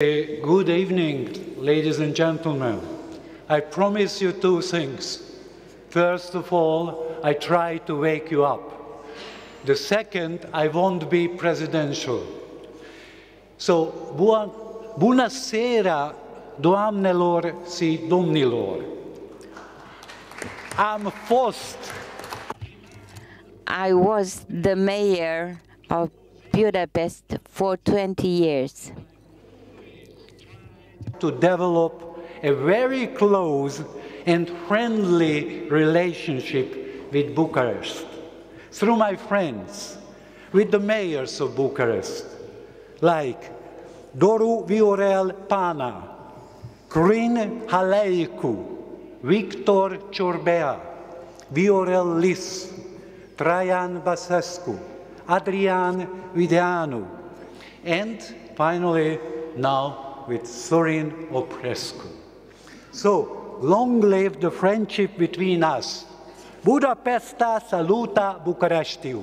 Good evening, ladies and gentlemen. I promise you two things. First of all, I try to wake you up. The second, I won't be presidential. So, bună seara, doamnelor și domnilor. I was the mayor of Budapest for 20 years. To develop a very close and friendly relationship with Bucharest through my friends, with the mayors of Bucharest, like Doru Viorel Pana, Crin Haleicu, Victor Ciorbea, Viorel Lis, Traian Basescu, Adrian Videanu, and finally now with Sorin Oprescu. So, long live the friendship between us. Budapesta saluta Bucureștiu.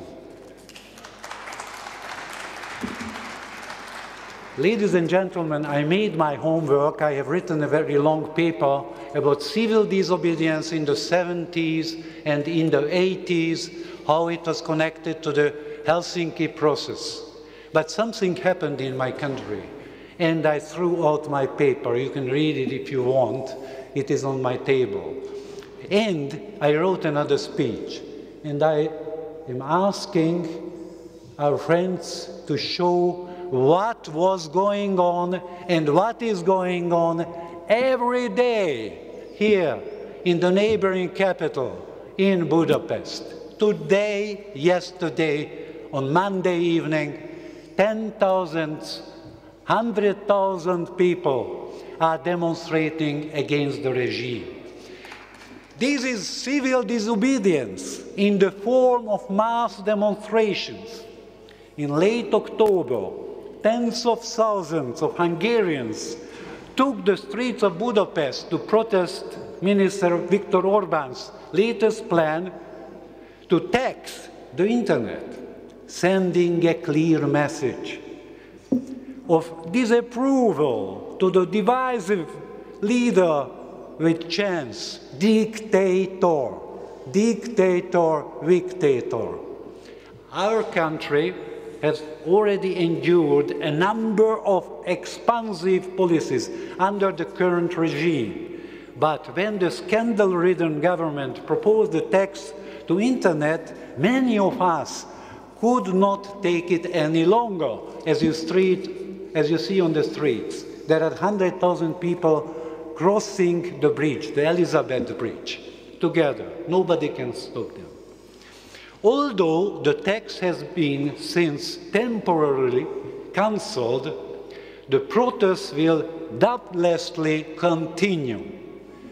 Ladies and gentlemen, I made my homework. I have written a very long paper about civil disobedience in the 70s and in the 80s, how it was connected to the Helsinki process. But something happened in my country, and I threw out my paper. You can read it if you want. It is on my table. And I wrote another speech, and I am asking our friends to show what was going on and what is going on every day here in the neighboring capital in Budapest. Today, yesterday, on Monday evening, 10,000, 100,000 people are demonstrating against the regime. This is civil disobedience in the form of mass demonstrations. In late October, tens of thousands of Hungarians took the streets of Budapest to protest Minister Viktor Orbán's latest plan to tax the internet, sending a clear message of disapproval to the divisive leader with chance, dictator, dictator. Our country has already endured a number of expansive policies under the current regime. But when the scandal-ridden government proposed the tax to internet, many of us could not take it any longer. As you see on the streets, there are 100,000 people crossing the bridge, the Elizabeth Bridge, together. Nobody can stop them. Although the tax has been since temporarily cancelled, the protests will doubtlessly continue.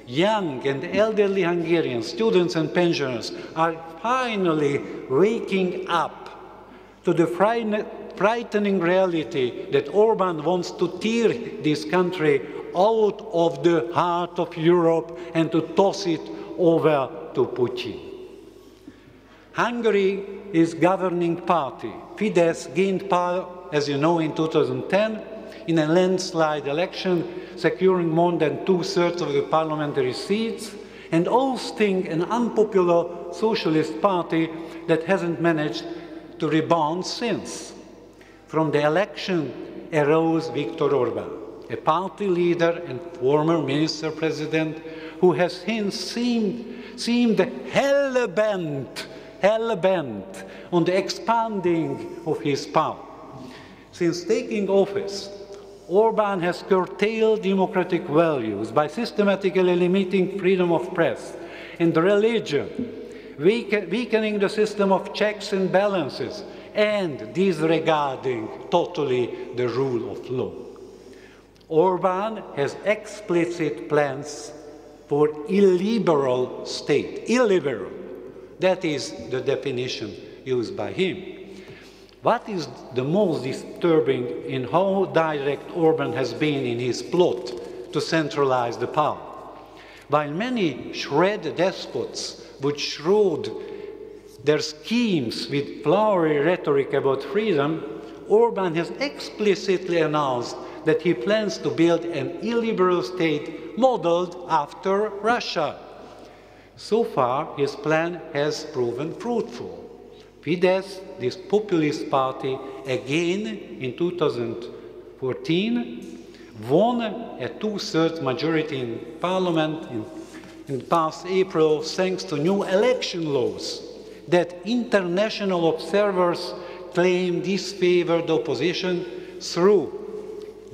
Young and elderly Hungarians, students and pensioners are finally waking up to the frightening reality that Orbán wants to tear this country out of the heart of Europe and to toss it over to Putin. Hungary is governing party. Fidesz gained power, as you know, in 2010 in a landslide election, securing more than 2/3 of the parliamentary seats and ousting an unpopular socialist party that hasn't managed to rebound since. From the election arose Viktor Orbán, a party leader and former minister-president who has since seemed hell-bent on the expanding of his power. Since taking office, Orbán has curtailed democratic values by systematically limiting freedom of press and religion, weakening the system of checks and balances, and disregarding totally the rule of law. Orbán has explicit plans for illiberal state. Illiberal. That is the definition used by him. What is the most disturbing in how direct Orbán has been in his plot to centralize the power? While many shred despots would shroud their schemes with flowery rhetoric about freedom, Orbán has explicitly announced that he plans to build an illiberal state modeled after Russia. So far, his plan has proven fruitful. Fidesz, this populist party, again in 2014, won a two-thirds majority in parliament in past April thanks to new election laws that international observers claim disfavored opposition through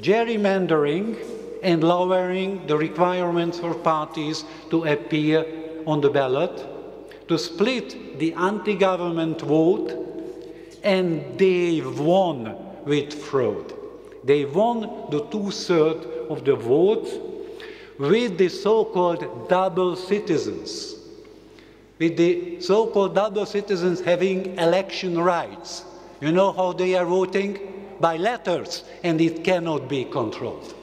gerrymandering and lowering the requirements for parties to appear on the ballot, to split the anti-government vote, and they won with fraud. They won the two-thirds of the votes with the so-called double citizens, with the so-called double citizens having election rights. You know how they are voting? By letters, and it cannot be controlled.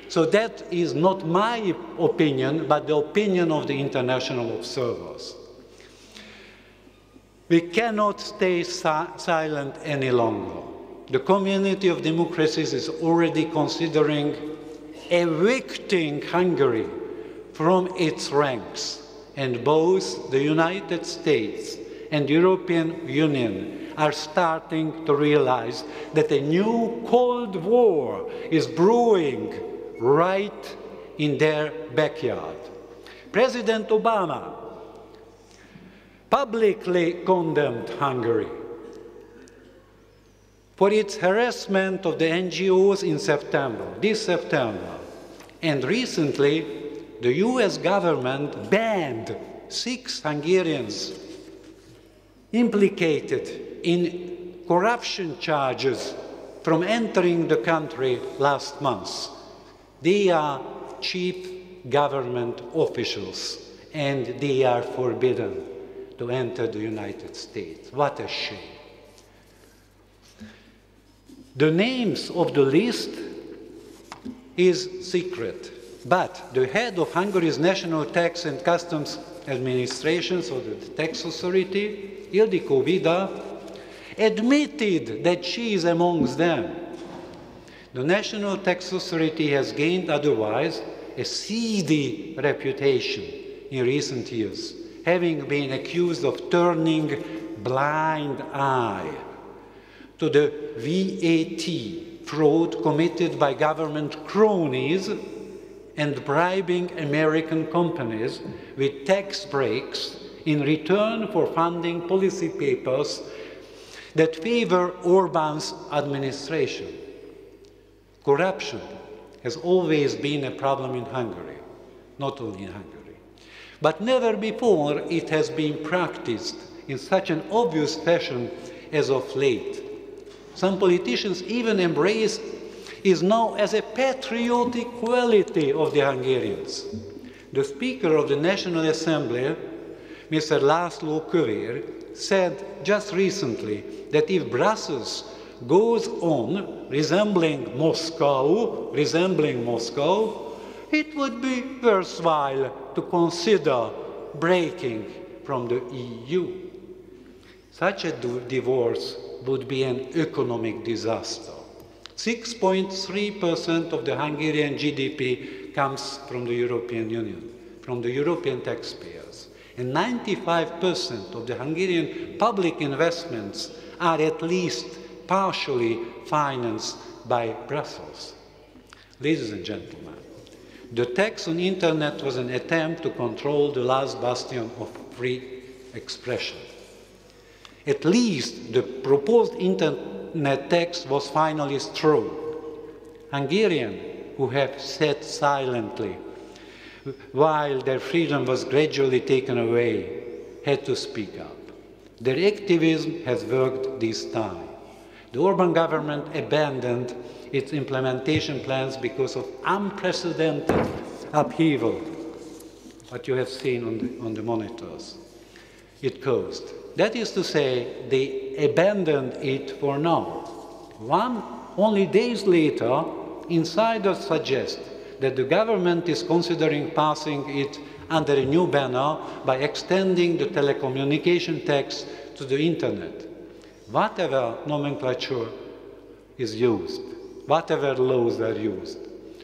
So that is not my opinion, but the opinion of the international observers. We cannot stay silent any longer. The community of democracies is already considering evicting Hungary from its ranks, and both the United States and the European Union are starting to realize that a new Cold War is brewing right in their backyard. President Obama publicly condemned Hungary for its harassment of the NGOs in this September. And recently, the US government banned 6 Hungarians implicated in corruption charges from entering the country last month. They are chief government officials, and they are forbidden to enter the United States. What a shame. The names of the list is secret, but the head of Hungary's National Tax and Customs Administration, so the tax authority, Ildikó Vida, admitted that she is amongst them. The National Tax Authority has gained otherwise a seedy reputation in recent years, having been accused of turning blind eye to the VAT fraud committed by government cronies and bribing American companies with tax breaks in return for funding policy papers that favor Orban's administration. Corruption has always been a problem in Hungary, not only in Hungary. But never before it has been practiced in such an obvious fashion as of late. Some politicians even embrace it now as a patriotic quality of the Hungarians. The Speaker of the National Assembly, Mr. László Kövér, said just recently that if Brussels goes on resembling Moscow, it would be worthwhile to consider breaking from the EU. Such a divorce would be an economic disaster. 6.3% of the Hungarian GDP comes from the European Union, from the European taxpayers. And 95% of the Hungarian public investments are at least partially financed by Brussels. Ladies and gentlemen, the tax on internet was an attempt to control the last bastion of free expression. At least the proposed internet tax was finally through. Hungarians who have sat silently while their freedom was gradually taken away had to speak up. Their activism has worked this time. The Orban government abandoned its implementation plans because of unprecedented upheaval, what you have seen on the monitors. It caused. That is to say, they abandoned it for now. Only days later, insiders suggest that the government is considering passing it under a new banner by extending the telecommunication tax to the internet. Whatever nomenclature is used, whatever laws are used.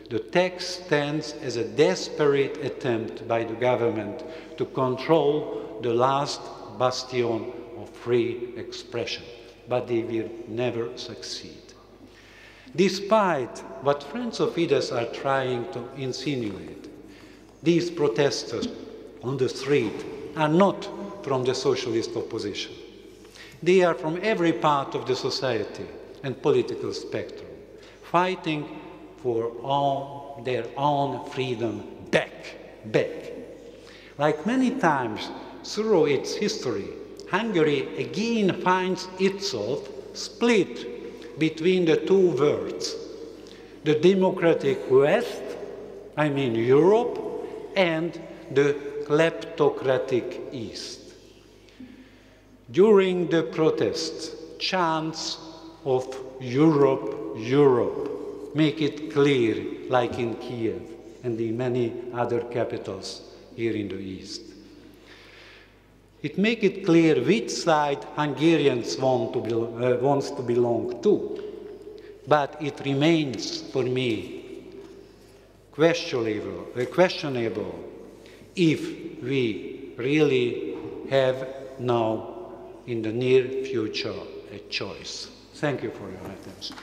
The text stands as a desperate attempt by the government to control the last bastion of free expression, but they will never succeed. Despite what friends of Fidesz are trying to insinuate, these protesters on the street are not from the socialist opposition. They are from every part of the society and political spectrum, fighting for their own freedom back. Like many times through its history, Hungary again finds itself split between the two worlds, the democratic West, I mean Europe, and the kleptocratic East. During the protests, chants of Europe, Europe, make it clear, like in Kiev and in many other capitals here in the East. It makes it clear which side Hungarians wants to belong to, but it remains for me questionable if we really have now in the near future a choice. Thank you for your attention.